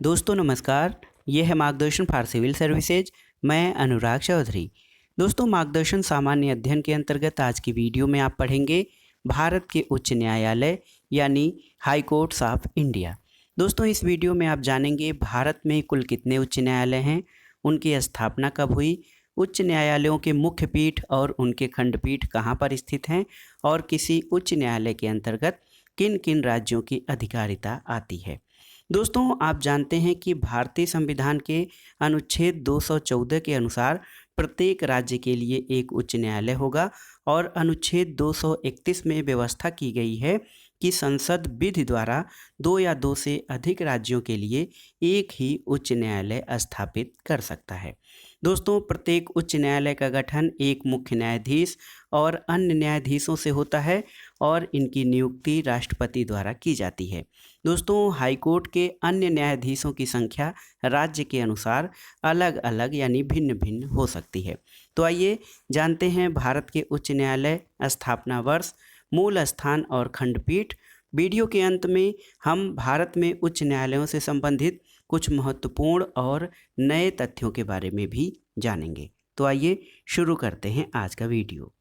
दोस्तों नमस्कार। ये है मार्गदर्शन फॉर सिविल सर्विसेज। मैं अनुराग चौधरी। दोस्तों, मार्गदर्शन सामान्य अध्ययन के अंतर्गत आज की वीडियो में आप पढ़ेंगे भारत के उच्च न्यायालय यानी हाई कोर्ट्स ऑफ इंडिया। दोस्तों, इस वीडियो में आप जानेंगे भारत में कुल कितने उच्च न्यायालय हैं, उनकी स्थापना कब हुई, उच्च न्यायालयों के मुख्य पीठ और उनके खंडपीठ कहाँ पर स्थित हैं और किसी उच्च न्यायालय के अंतर्गत किन किन राज्यों की अधिकारिता आती है। दोस्तों, आप जानते हैं कि भारतीय संविधान के अनुच्छेद 214 के अनुसार प्रत्येक राज्य के लिए एक उच्च न्यायालय होगा और अनुच्छेद 231 में व्यवस्था की गई है कि संसद विधि द्वारा 2 या 2 से अधिक राज्यों के लिए एक ही उच्च न्यायालय स्थापित कर सकता है। दोस्तों, प्रत्येक उच्च न्यायालय का गठन एक मुख्य न्यायाधीश और अन्य न्यायाधीशों से होता है और इनकी नियुक्ति राष्ट्रपति द्वारा की जाती है। दोस्तों, हाईकोर्ट के अन्य न्यायाधीशों की संख्या राज्य के अनुसार अलग अलग यानी भिन्न भिन्न हो सकती है। तो आइए जानते हैं भारत के उच्च न्यायालय, स्थापना वर्ष, मूल स्थान और खंडपीठ। वीडियो के अंत में हम भारत में उच्च न्यायालयों से संबंधित कुछ महत्वपूर्ण और नए तथ्यों के बारे में भी जानेंगे। तो आइए शुरू करते हैं आज का वीडियो।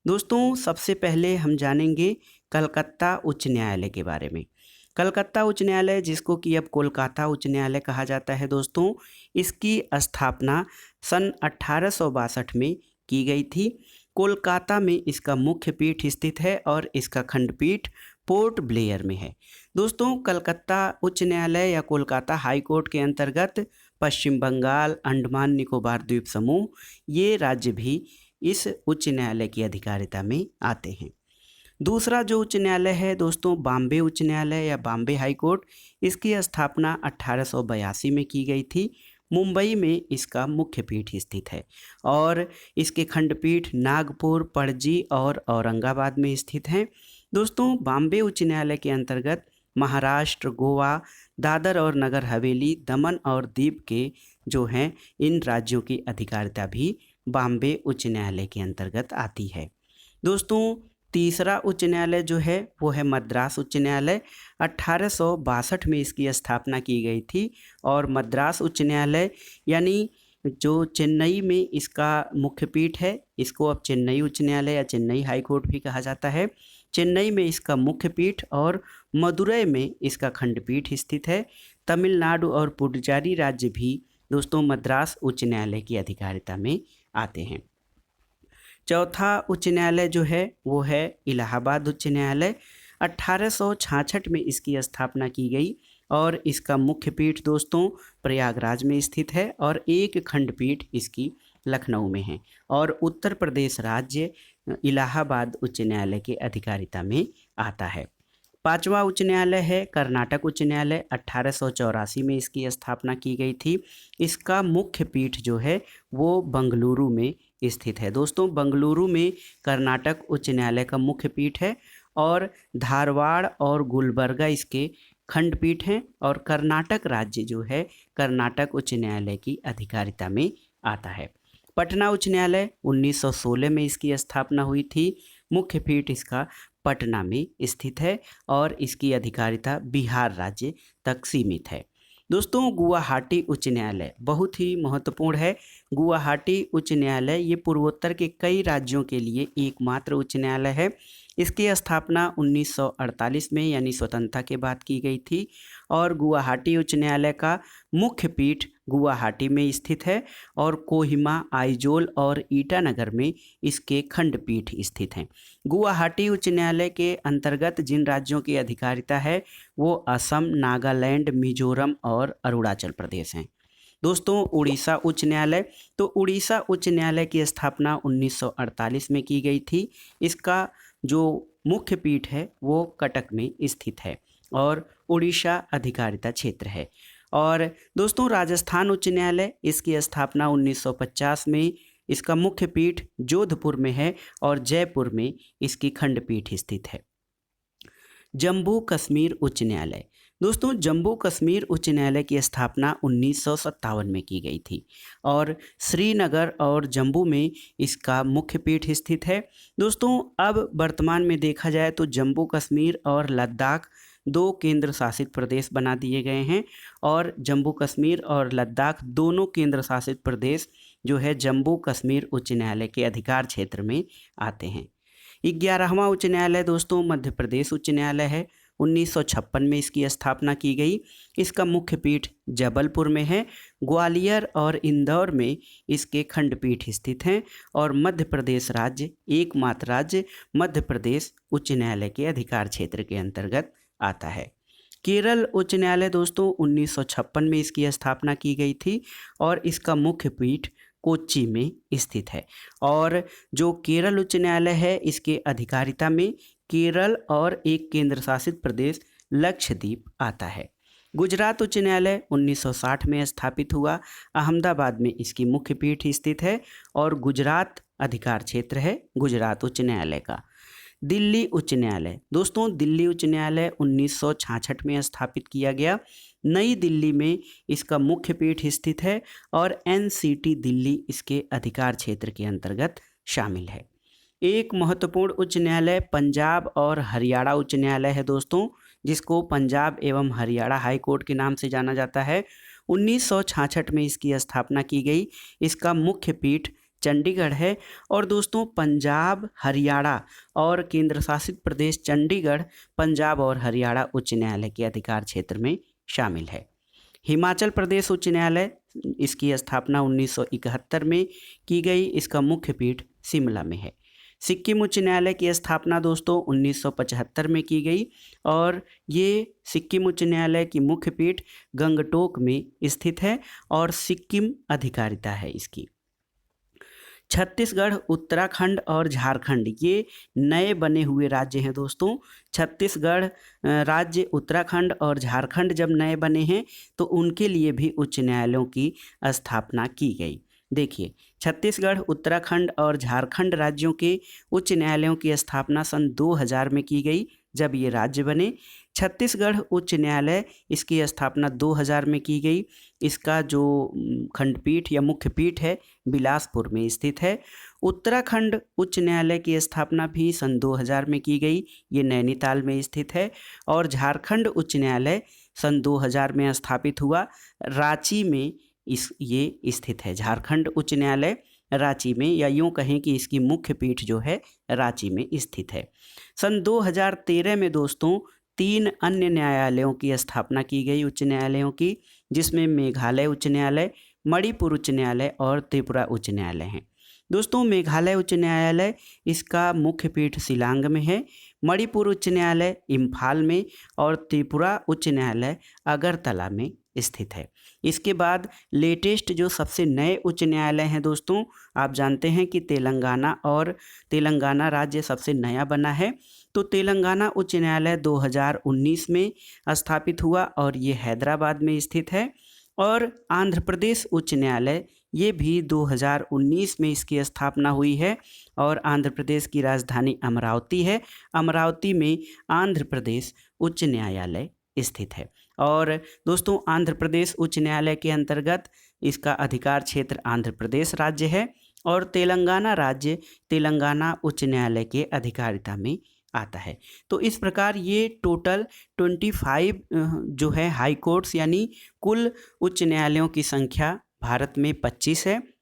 दोस्तों, सबसे पहले हम जानेंगे कलकत्ता उच्च न्यायालय के बारे में। कलकत्ता उच्च न्यायालय, जिसको कि अब कोलकाता उच्च न्यायालय कहा जाता है दोस्तों, इसकी स्थापना सन 1862 में की गई थी। कोलकाता में इसका मुख्य पीठ स्थित है और इसका खंडपीठ पोर्ट ब्लेयर में है। दोस्तों, कलकत्ता उच्च न्यायालय या कोलकाता हाई कोर्ट के अंतर्गत पश्चिम बंगाल, अंडमान निकोबार द्वीप समूह, ये राज्य भी इस उच्च न्यायालय की अधिकारिता में आते हैं। दूसरा जो उच्च न्यायालय है दोस्तों, बॉम्बे उच्च न्यायालय या बॉम्बे हाई कोर्ट, इसकी स्थापना 1882 में की गई थी। मुंबई में इसका मुख्य पीठ स्थित है और इसके खंडपीठ नागपुर, पणजी और औरंगाबाद में स्थित हैं। दोस्तों, बॉम्बे उच्च न्यायालय के अंतर्गत महाराष्ट्र, गोवा, दादर और नगर हवेली, दमन और दीव के जो हैं, इन राज्यों की अधिकारिता भी बॉम्बे उच्च न्यायालय के अंतर्गत आती है। दोस्तों, तीसरा उच्च न्यायालय जो है वो है मद्रास उच्च न्यायालय। 1862 में इसकी स्थापना की गई थी और मद्रास उच्च न्यायालय यानी जो चेन्नई में इसका मुख्य पीठ है, इसको अब चेन्नई उच्च न्यायालय या चेन्नई हाई कोर्ट भी कहा जाता है। चेन्नई में इसका मुख्य पीठ और मदुरई में इसका खंडपीठ स्थित है। तमिलनाडु और पुडुचेरी राज्य भी दोस्तों मद्रास उच्च न्यायालय की अधिकारिता में आते हैं। चौथा उच्च न्यायालय जो है वो है इलाहाबाद उच्च न्यायालय। 1866 में इसकी स्थापना की गई और इसका मुख्य पीठ दोस्तों प्रयागराज में स्थित है और एक खंडपीठ इसकी लखनऊ में है और उत्तर प्रदेश राज्य इलाहाबाद उच्च न्यायालय के अधिकारिता में आता है। पांचवा उच्च न्यायालय है कर्नाटक उच्च न्यायालय। 1884 में इसकी स्थापना की गई थी। इसका मुख्य पीठ जो है वो बंगलुरु में स्थित है। दोस्तों, बंगलुरु में कर्नाटक उच्च न्यायालय का मुख्य पीठ है और धारवाड़ और गुलबर्गा इसके खंडपीठ हैं और कर्नाटक राज्य जो है कर्नाटक उच्च न्यायालय की अधिकारिता में आता है। पटना उच्च न्यायालय 1916 में इसकी स्थापना हुई थी। मुख्य पीठ इसका पटना में स्थित है और इसकी अधिकारिता बिहार राज्य तक सीमित है। दोस्तों, गुवाहाटी उच्च न्यायालय बहुत ही महत्वपूर्ण है। गुवाहाटी उच्च न्यायालय ये पूर्वोत्तर के कई राज्यों के लिए एकमात्र उच्च न्यायालय है। इसकी स्थापना 1948 में यानी स्वतंत्रता के बाद की गई थी और गुवाहाटी उच्च न्यायालय का मुख्य पीठ गुवाहाटी में स्थित है और कोहिमा, आइजोल और ईटानगर में इसके खंडपीठ स्थित हैं। गुवाहाटी उच्च न्यायालय के अंतर्गत जिन राज्यों की अधिकारिता है वो असम, नागालैंड, मिजोरम और अरुणाचल प्रदेश हैं। दोस्तों, उड़ीसा उच्च न्यायालय, तो उड़ीसा उच्च न्यायालय की स्थापना 1948 में की गई थी। इसका जो मुख्य पीठ है वो कटक में स्थित है और उड़ीसा अधिकारिता क्षेत्र है। और दोस्तों, राजस्थान उच्च न्यायालय, इसकी स्थापना 1950 में, इसका मुख्य पीठ जोधपुर में है और जयपुर में इसकी खंडपीठ स्थित है। जम्मू कश्मीर उच्च न्यायालय, दोस्तों जम्मू कश्मीर उच्च न्यायालय की स्थापना 1957 में की गई थी और श्रीनगर और जम्मू में इसका मुख्य पीठ स्थित है। दोस्तों, अब वर्तमान में देखा जाए तो जम्मू कश्मीर और लद्दाख दो केंद्र शासित प्रदेश बना दिए गए हैं और जम्मू कश्मीर और लद्दाख दोनों केंद्र शासित प्रदेश जो है जम्मू कश्मीर उच्च न्यायालय के अधिकार क्षेत्र में आते हैं। 11वां उच्च न्यायालय दोस्तों मध्य प्रदेश उच्च न्यायालय है। 1956 में इसकी स्थापना की गई। इसका मुख्य पीठ जबलपुर में है। ग्वालियर और इंदौर में इसके खंडपीठ स्थित हैं और मध्य प्रदेश राज्य एकमात्र राज्य मध्य प्रदेश उच्च न्यायालय के अधिकार क्षेत्र के अंतर्गत आता है। केरल उच्च न्यायालय दोस्तों 1956 में इसकी स्थापना की गई थी और इसका मुख्य पीठ कोच्चि में स्थित है। और जो केरल उच्च न्यायालय है इसके अधिकारिता में केरल और एक केंद्र शासित प्रदेश लक्षद्वीप आता है। गुजरात उच्च न्यायालय 1960 में स्थापित हुआ। अहमदाबाद में इसकी मुख्य पीठ स्थित है और गुजरात अधिकार क्षेत्र है गुजरात उच्च न्यायालय का। दिल्ली उच्च न्यायालय दोस्तों दिल्ली उच्च न्यायालय 1966 में स्थापित किया गया। नई दिल्ली में इसका मुख्य पीठ स्थित है और एनसीटी दिल्ली इसके अधिकार क्षेत्र के अंतर्गत शामिल है। एक महत्वपूर्ण उच्च न्यायालय पंजाब और हरियाणा उच्च न्यायालय है दोस्तों, जिसको पंजाब एवं हरियाणा हाई कोर्ट के नाम से जाना जाता है। 1966 में इसकी स्थापना की गई। इसका मुख्य पीठ चंडीगढ़ है और दोस्तों पंजाब हरियाणा और केंद्र शासित प्रदेश चंडीगढ़ पंजाब और हरियाणा उच्च न्यायालय के अधिकार क्षेत्र में शामिल है। हिमाचल प्रदेश उच्च न्यायालय इसकी स्थापना 1971 में की गई। इसका मुख्य पीठ शिमला में है। सिक्किम उच्च न्यायालय की स्थापना दोस्तों 1975 में की गई और ये सिक्किम उच्च न्यायालय की मुख्य पीठ गंगटोक में स्थित है और सिक्किम अधिकारिता है इसकी। छत्तीसगढ़ उत्तराखंड और झारखंड ये नए बने हुए राज्य हैं दोस्तों। छत्तीसगढ़ राज्य उत्तराखंड और झारखंड जब नए बने हैं तो उनके लिए भी उच्च न्यायालयों की स्थापना की गई। देखिए छत्तीसगढ़ उत्तराखंड और झारखंड राज्यों के उच्च न्यायालयों की स्थापना सन 2000 में की गई जब ये राज्य बने। छत्तीसगढ़ उच्च न्यायालय इसकी स्थापना 2000 में की गई। इसका जो खंडपीठ या मुख्य पीठ है बिलासपुर में स्थित है। उत्तराखंड उच्च न्यायालय की स्थापना भी सन 2000 में की गई, ये नैनीताल में स्थित है। और झारखंड उच्च न्यायालय सन 2000 में स्थापित हुआ, रांची में ये स्थित है। झारखंड उच्च न्यायालय रांची में, या यूँ कहें कि इसकी मुख्य पीठ जो है रांची में स्थित है। सन 2013 में दोस्तों 3 अन्य न्यायालयों की स्थापना की गई उच्च न्यायालयों की, जिसमें मेघालय उच्च न्यायालय, मणिपुर उच्च न्यायालय और त्रिपुरा उच्च न्यायालय हैं। दोस्तों मेघालय उच्च न्यायालय इसका मुख्य पीठ शिलांग में है। मणिपुर उच्च न्यायालय इम्फाल में और त्रिपुरा उच्च न्यायालय अगरतला में स्थित है। इसके बाद लेटेस्ट जो सबसे नए उच्च न्यायालय हैं दोस्तों, आप जानते हैं कि तेलंगाना राज्य सबसे नया बना है। तो तेलंगाना उच्च न्यायालय 2019 में स्थापित हुआ और ये हैदराबाद में स्थित है। और आंध्र प्रदेश उच्च न्यायालय ये भी 2019 में इसकी स्थापना हुई है और आंध्र प्रदेश की राजधानी अमरावती है। अमरावती में आंध्र प्रदेश उच्च न्यायालय स्थित है। और दोस्तों आंध्र प्रदेश उच्च न्यायालय के अंतर्गत इसका अधिकार क्षेत्र आंध्र प्रदेश राज्य है और तेलंगाना राज्य तेलंगाना उच्च न्यायालय के अधिकारिता में आता है। तो इस प्रकार ये टोटल 25 जो है हाई कोर्ट्स यानी कुल उच्च न्यायालयों की संख्या भारत में 25 है।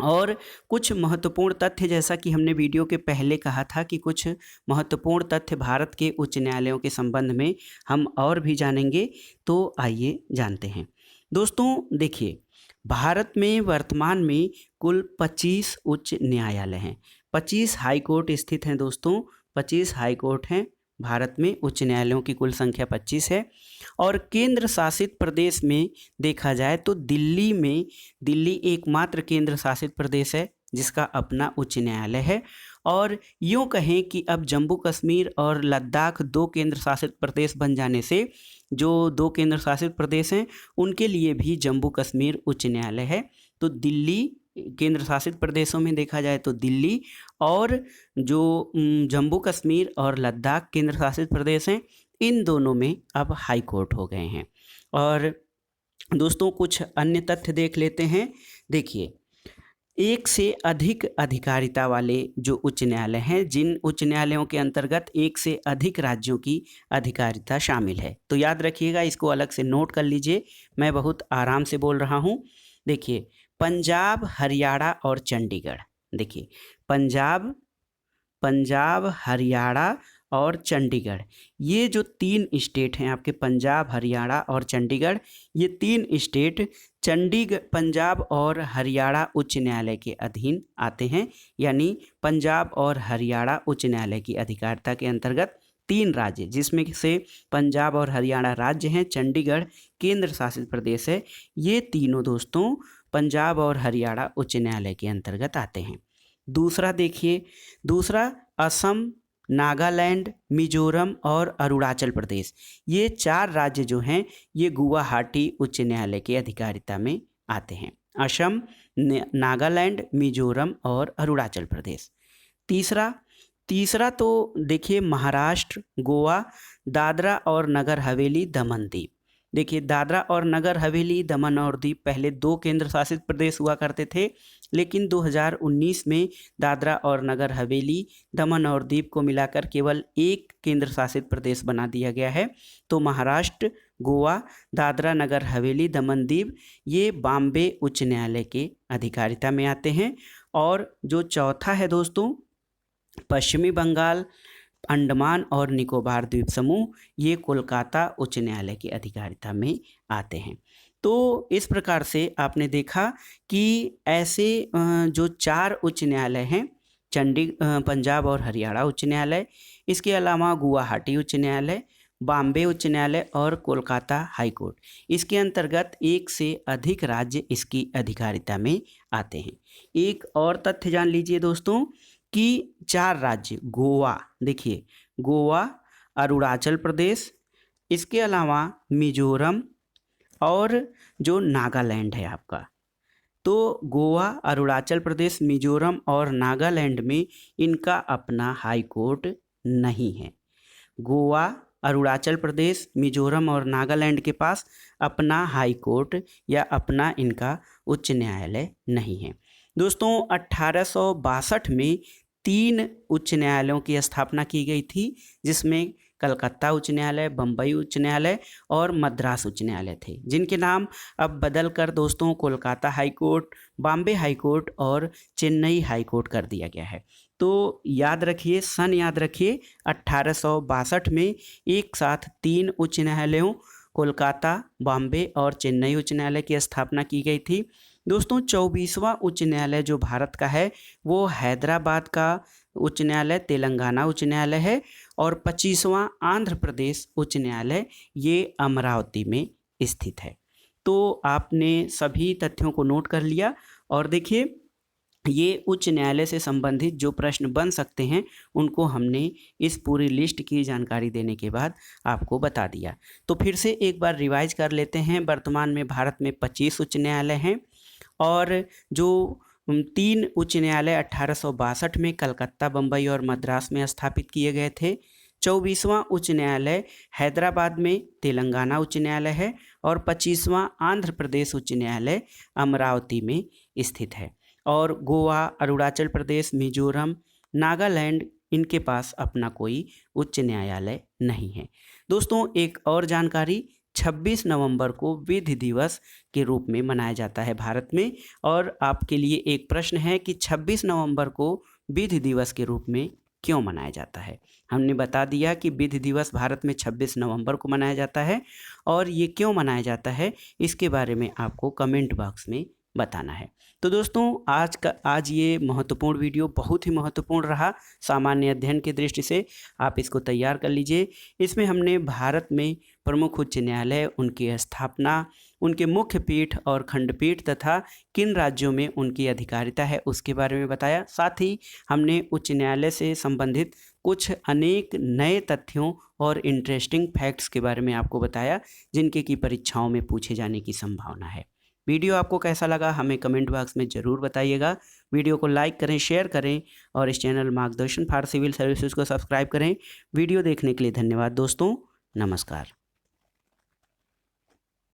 और कुछ महत्वपूर्ण तथ्य, जैसा कि हमने वीडियो के पहले कहा था कि कुछ महत्वपूर्ण तथ्य भारत के उच्च न्यायालयों के संबंध में हम और भी जानेंगे, तो आइए जानते हैं। दोस्तों देखिए भारत में वर्तमान में कुल 25 उच्च न्यायालय हैं। 25 हाई कोर्ट स्थित हैं दोस्तों, 25 हाई कोर्ट हैं भारत में। उच्च न्यायालयों की कुल संख्या 25 है। और केंद्र शासित प्रदेश में देखा जाए तो दिल्ली एकमात्र केंद्र शासित प्रदेश है जिसका अपना उच्च न्यायालय है। और यूँ कहें कि अब जम्मू कश्मीर और लद्दाख 2 केंद्र शासित प्रदेश बन जाने से जो 2 केंद्र शासित प्रदेश हैं उनके लिए भी जम्मू कश्मीर उच्च न्यायालय है। तो दिल्ली केंद्र शासित प्रदेशों में देखा जाए तो दिल्ली, और जो जम्मू कश्मीर और लद्दाख केंद्र शासित प्रदेश हैं इन दोनों में अब हाई कोर्ट हो गए हैं। और दोस्तों कुछ अन्य तथ्य देख लेते हैं। देखिए एक से अधिक अधिकारिता वाले जो उच्च न्यायालय हैं, जिन उच्च न्यायालयों के अंतर्गत एक से अधिक राज्यों की अधिकारिता शामिल है। तो याद रखिएगा, इसको अलग से नोट कर लीजिए, मैं बहुत आराम से बोल रहा हूँ। देखिए, पंजाब, हरियाणा और चंडीगढ़। देखिए, पंजाब, हरियाणा और चंडीगढ़, ये जो 3 स्टेट हैं आपके, पंजाब, हरियाणा और चंडीगढ़, ये 3 स्टेट पंजाब और हरियाणा उच्च न्यायालय के अधीन आते हैं। यानी पंजाब और हरियाणा उच्च न्यायालय की अधिकारिता के अंतर्गत 3 राज्य, जिसमें से पंजाब और हरियाणा राज्य हैं, चंडीगढ़ केंद्र शासित प्रदेश है, ये तीनों दोस्तों पंजाब और हरियाणा उच्च न्यायालय के अंतर्गत आते हैं। दूसरा देखिए, दूसरा असम, नागालैंड, मिजोरम और अरुणाचल प्रदेश, ये 4 राज्य जो हैं ये गुवाहाटी उच्च न्यायालय के अधिकारिता में आते हैं। असम, नागालैंड, मिजोरम और अरुणाचल प्रदेश। तीसरा तो देखिए, महाराष्ट्र, गोवा, दादरा और नगर हवेली, दमन दीव। देखिए, दादरा और नगर हवेली, दमन और दीव पहले 2 केंद्र शासित प्रदेश हुआ करते थे, लेकिन 2019 में दादरा और नगर हवेली, दमन और दीव को मिलाकर केवल 1 केंद्र शासित प्रदेश बना दिया गया है। तो महाराष्ट्र, गोवा, दादरा नगर हवेली, दमन दीव, ये बॉम्बे उच्च न्यायालय के अधिकारिता में आते हैं। और जो चौथा है दोस्तों, पश्चिमी बंगाल, अंडमान और निकोबार द्वीप समूह, ये कोलकाता उच्च न्यायालय की अधिकारिता में आते हैं। तो इस प्रकार से आपने देखा कि ऐसे जो 4 उच्च न्यायालय हैं, पंजाब और हरियाणा उच्च न्यायालय, इसके अलावा गुवाहाटी उच्च न्यायालय, बॉम्बे उच्च न्यायालय और कोलकाता हाई कोर्ट, इसके अंतर्गत 1 से अधिक राज्य इसकी अधिकारिता में आते हैं। एक और तथ्य जान लीजिए दोस्तों कि 4 राज्य, गोवा, देखिए गोवा, अरुणाचल प्रदेश, इसके अलावा मिजोरम और जो नागालैंड है आपका, तो गोवा, अरुणाचल प्रदेश, मिजोरम और नागालैंड में इनका अपना हाई कोर्ट नहीं है। गोवा, अरुणाचल प्रदेश, मिजोरम और नागालैंड के पास अपना हाई कोर्ट या अपना इनका उच्च न्यायालय नहीं है। दोस्तों, 1862 में 3 उच्च न्यायालयों की स्थापना की गई थी, जिसमें कलकत्ता उच्च न्यायालय, बम्बई उच्च न्यायालय और मद्रास उच्च न्यायालय थे, जिनके नाम अब बदल कर दोस्तों Kolkata high court, Bombay high court और चेन्नई हाई कोर्ट कर दिया गया है। तो याद रखिए, सन याद रखिए, 1862 में एक साथ 3 उच्च न्यायालयों, कोलकाता, बॉम्बे और चेन्नई उच्च न्यायालय की स्थापना की गई थी। दोस्तों, 24वां उच्च न्यायालय जो भारत का है वो हैदराबाद का उच्च न्यायालय, तेलंगाना उच्च न्यायालय है, और 25वां आंध्र प्रदेश उच्च न्यायालय, ये अमरावती में स्थित है। तो आपने सभी तथ्यों को नोट कर लिया, और देखिए, ये उच्च न्यायालय से संबंधित जो प्रश्न बन सकते हैं उनको हमने इस पूरी लिस्ट की जानकारी देने के बाद आपको बता दिया। तो फिर से एक बार रिवाइज कर लेते हैं। वर्तमान में भारत में 25 उच्च न्यायालय हैं, और जो 3 उच्च न्यायालय 1862 में कलकत्ता, बम्बई और मद्रास में स्थापित किए गए थे। 24वां उच्च न्यायालय हैदराबाद में तेलंगाना उच्च न्यायालय है, और 25वां आंध्र प्रदेश उच्च न्यायालय अमरावती में स्थित है। और गोवा, अरुणाचल प्रदेश, मिजोरम, नागालैंड, इनके पास अपना कोई उच्च न्यायालय नहीं है। दोस्तों, एक और जानकारी, 26 नवंबर को विधि दिवस के रूप में मनाया जाता है भारत में, और आपके लिए एक प्रश्न है कि 26 नवंबर को विधि दिवस के रूप में क्यों मनाया जाता है। हमने बता दिया कि विधि दिवस भारत में 26 नवंबर को मनाया जाता है, और ये क्यों मनाया जाता है इसके बारे में आपको कमेंट बॉक्स में बताना है। तो दोस्तों, आज ये महत्वपूर्ण वीडियो बहुत ही महत्वपूर्ण रहा सामान्य अध्ययन की दृष्टि से, आप इसको तैयार कर लीजिए। इसमें हमने भारत में प्रमुख उच्च न्यायालय, उनकी स्थापना, उनके मुख्य पीठ और खंडपीठ तथा किन राज्यों में उनकी अधिकारिता है उसके बारे में बताया। साथ ही हमने उच्च न्यायालय से संबंधित कुछ अनेक नए तथ्यों और इंटरेस्टिंग फैक्ट्स के बारे में आपको बताया, जिनके की परीक्षाओं में पूछे जाने की संभावना है। वीडियो आपको कैसा लगा हमें कमेंट बॉक्स में ज़रूर बताइएगा। वीडियो को लाइक करें, शेयर करें, और इस चैनल मार्गदर्शन फॉर सिविल सर्विसेज को सब्सक्राइब करें। वीडियो देखने के लिए धन्यवाद दोस्तों, नमस्कार।